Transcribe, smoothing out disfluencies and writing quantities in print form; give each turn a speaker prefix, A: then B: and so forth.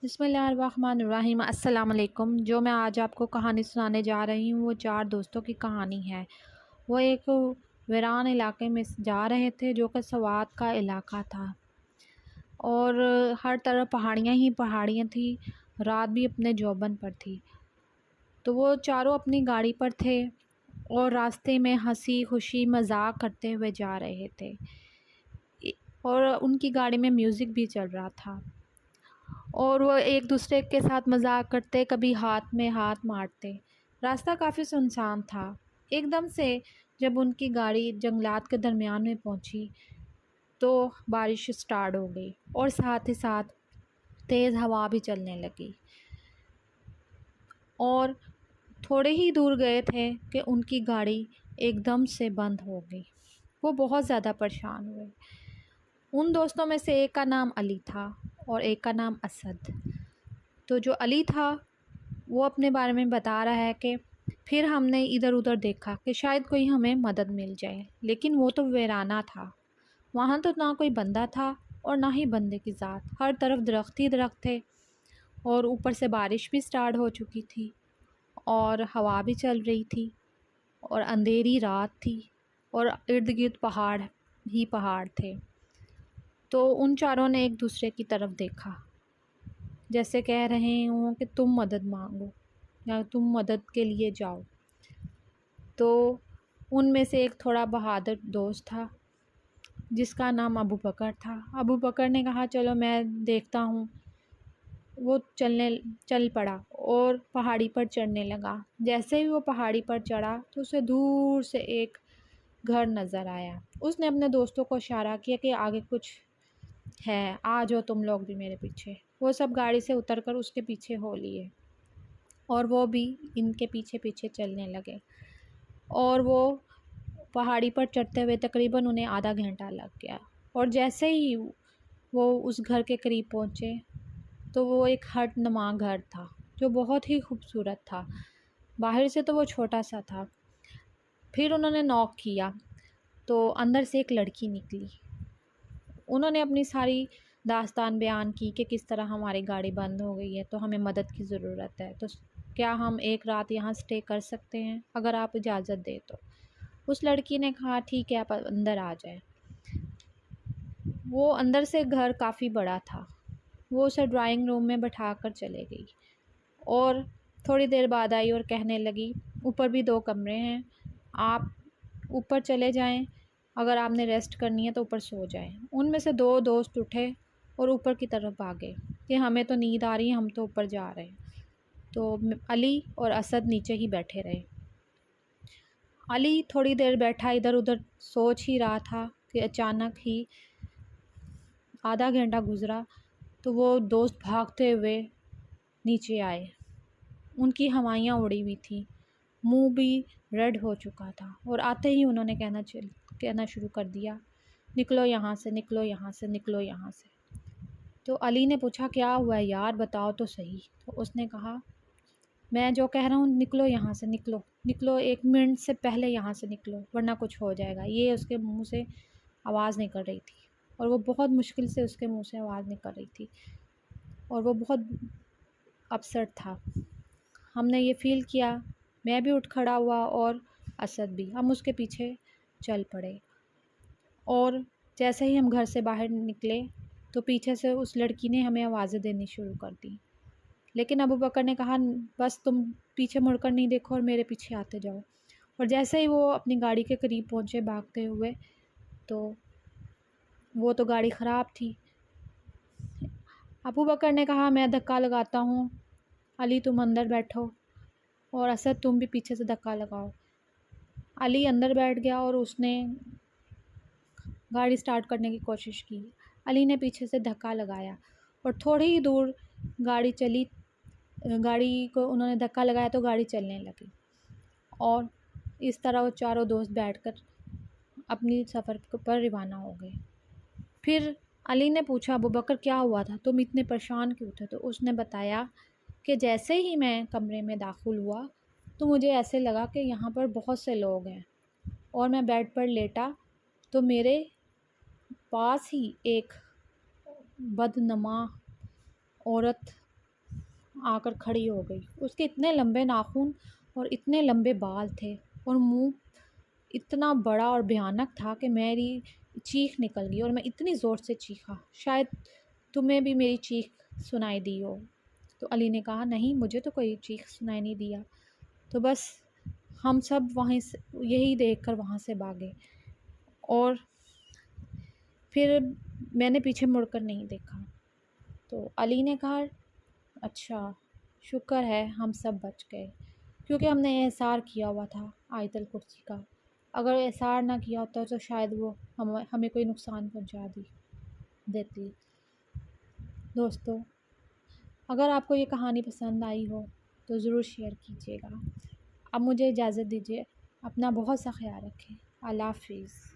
A: بسم اللہ الرحمن الرحیم۔ السلام علیکم۔ جو میں آج آپ کو کہانی سنانے جا رہی ہوں وہ 4 دوستوں کی کہانی ہے۔ وہ ایک ویران علاقے میں جا رہے تھے جو کہ سوات کا علاقہ تھا اور ہر طرف پہاڑیاں ہی پہاڑیاں تھیں، رات بھی اپنے جوبن پر تھی۔ تو وہ چاروں اپنی گاڑی پر تھے اور راستے میں ہنسی خوشی مذاق کرتے ہوئے جا رہے تھے اور ان کی گاڑی میں میوزک بھی چل رہا تھا اور وہ ایک دوسرے کے ساتھ مذاق کرتے، کبھی ہاتھ میں ہاتھ مارتے۔ راستہ کافی سنسان تھا۔ ایک دم سے جب ان کی گاڑی جنگلات کے درمیان میں پہنچی تو بارش سٹارٹ ہو گئی اور ساتھ ہی ساتھ تیز ہوا بھی چلنے لگی اور تھوڑے ہی دور گئے تھے کہ ان کی گاڑی ایک دم سے بند ہو گئی۔ وہ بہت زیادہ پریشان ہوئے۔ ان دوستوں میں سے ایک کا نام علی تھا اور ایک کا نام اسد۔ تو جو علی تھا وہ اپنے بارے میں بتا رہا ہے کہ پھر ہم نے ادھر ادھر دیکھا کہ شاید کوئی ہمیں مدد مل جائے، لیکن وہ تو ویرانہ تھا، وہاں تو نہ کوئی بندہ تھا اور نہ ہی بندے کی ذات، ہر طرف درخت ہی درخت تھے اور اوپر سے بارش بھی سٹارٹ ہو چکی تھی اور ہوا بھی چل رہی تھی اور اندھیری رات تھی اور ارد گرد پہاڑ ہی پہاڑ تھے۔ تو ان چاروں نے ایک دوسرے کی طرف دیکھا جیسے کہہ رہے ہوں کہ تم مدد مانگو یا تم مدد کے لیے جاؤ۔ تو ان میں سے ایک تھوڑا بہادر دوست تھا جس کا نام ابو بکر تھا۔ ابو بکر نے کہا چلو میں دیکھتا ہوں۔ وہ چل پڑا اور پہاڑی پر چڑھنے لگا۔ جیسے ہی وہ پہاڑی پر چڑھا تو اسے دور سے ایک گھر نظر آیا۔ اس نے اپنے دوستوں کو اشارہ کیا کہ آگے کچھ ہے، آ جاؤ تم لوگ بھی میرے پیچھے۔ وہ سب گاڑی سے اتر کر اس کے پیچھے ہو لیے اور وہ بھی ان کے پیچھے پیچھے چلنے لگے اور وہ پہاڑی پر چڑھتے ہوئے تقریباً انہیں آدھا گھنٹہ لگ گیا اور جیسے ہی وہ اس گھر کے قریب پہنچے تو وہ ایک ہٹ نما گھر تھا جو بہت ہی خوبصورت تھا۔ باہر سے تو وہ چھوٹا سا تھا۔ پھر انہوں نے نوک کیا تو اندر سے ایک لڑکی نکلی۔ انہوں نے اپنی ساری داستان بیان کی کہ کس طرح ہماری گاڑی بند ہو گئی ہے تو ہمیں مدد کی ضرورت ہے، تو کیا ہم ایک رات یہاں سٹے کر سکتے ہیں اگر آپ اجازت دیں تو۔ اس لڑکی نے کہا ٹھیک ہے، آپ اندر آ جائیں۔ وہ اندر سے گھر کافی بڑا تھا۔ وہ اسے ڈرائنگ روم میں بٹھا کر چلے گئی اور تھوڑی دیر بعد آئی اور کہنے لگی اوپر بھی 2 کمرے ہیں، آپ اوپر چلے جائیں، اگر آپ نے ریسٹ کرنی ہے تو اوپر سو جائیں۔ ان میں سے 2 دوست اٹھے اور اوپر کی طرف بھاگے کہ ہمیں تو نیند آ رہی ہے، ہم تو اوپر جا رہے ہیں۔ تو علی اور اسد نیچے ہی بیٹھے رہے۔ علی تھوڑی دیر بیٹھا ادھر ادھر سوچ ہی رہا تھا کہ اچانک ہی آدھا گھنٹہ گزرا تو وہ دوست بھاگتے ہوئے نیچے آئے۔ ان کی ہوائیاں اڑی ہوئی تھیں، منہ بھی ریڈ ہو چکا تھا اور آتے ہی انہوں نے کہنا شروع کر دیا نکلو یہاں سے، نکلو یہاں سے، نکلو یہاں سے۔ تو علی نے پوچھا کیا ہوا ہے یار، بتاؤ تو صحیح۔ تو اس نے کہا میں جو کہہ رہا ہوں نکلو یہاں سے، نکلو نکلو، 1 منٹ سے پہلے یہاں سے نکلو ورنہ کچھ ہو جائے گا۔ یہ اس کے منہ سے آواز نکل رہی تھی اور وہ بہت مشکل سے اس کے منہ سے آواز نکل رہی تھی اور وہ بہت اپسٹ تھا۔ ہم نے یہ فیل کیا، میں بھی اٹھ کھڑا ہوا اور اسد بھی، ہم اس کے پیچھے چل پڑے اور جیسے ہی ہم گھر سے باہر نکلے تو پیچھے سے اس لڑکی نے ہمیں آوازیں دینی شروع کر دی، لیکن ابو بکر نے کہا بس تم پیچھے مڑ کر نہیں دیکھو اور میرے پیچھے آتے جاؤ۔ اور جیسے ہی وہ اپنی گاڑی کے قریب پہنچے بھاگتے ہوئے تو وہ تو گاڑی خراب تھی۔ ابو بکر نے کہا میں دھکا لگاتا ہوں، علی تم اندر بیٹھو اور اسد تم بھی پیچھے سے دھکا لگاؤ۔ علی اندر بیٹھ گیا اور اس نے گاڑی سٹارٹ کرنے کی کوشش کی۔ علی نے پیچھے سے دھکا لگایا اور تھوڑی ہی دور گاڑی چلی، گاڑی کو انہوں نے دھکا لگایا تو گاڑی چلنے لگی اور اس طرح وہ چاروں دوست بیٹھ کر اپنی سفر پر روانہ ہو گئے۔ پھر علی نے پوچھا ابو بکر کیا ہوا تھا، تم اتنے پریشان کیوں تھے؟ تو اس نے بتایا کہ جیسے ہی میں کمرے میں داخل ہوا تو مجھے ایسے لگا کہ یہاں پر بہت سے لوگ ہیں اور میں بیڈ پر لیٹا تو میرے پاس ہی ایک بدنما عورت آ کر کھڑی ہو گئی۔ اس کے اتنے لمبے ناخن اور اتنے لمبے بال تھے اور منہ اتنا بڑا اور بھیانک تھا کہ میری چیخ نکل گئی اور میں اتنی زور سے چیخا، شاید تمہیں بھی میری چیخ سنائی دی ہو۔ تو علی نے کہا نہیں، مجھے تو کوئی چیخ سنائی نہیں دیا۔ تو بس ہم سب وہیں سے یہی دیکھ کر وہاں سے بھاگے اور پھر میں نے پیچھے مڑ کر نہیں دیکھا۔ تو علی نے کہا اچھا شکر ہے ہم سب بچ گئے، کیونکہ ہم نے احسار کیا ہوا تھا آیت الکرسی کا، اگر احسار نہ کیا ہوتا تو شاید وہ ہمیں کوئی نقصان پہنچا دیتی۔ دوستو، اگر آپ کو یہ کہانی پسند آئی ہو تو ضرور شیئر کیجیے گا۔ اب مجھے اجازت دیجیے، اپنا بہت سا خیال رکھیں۔ اللہ حافظ۔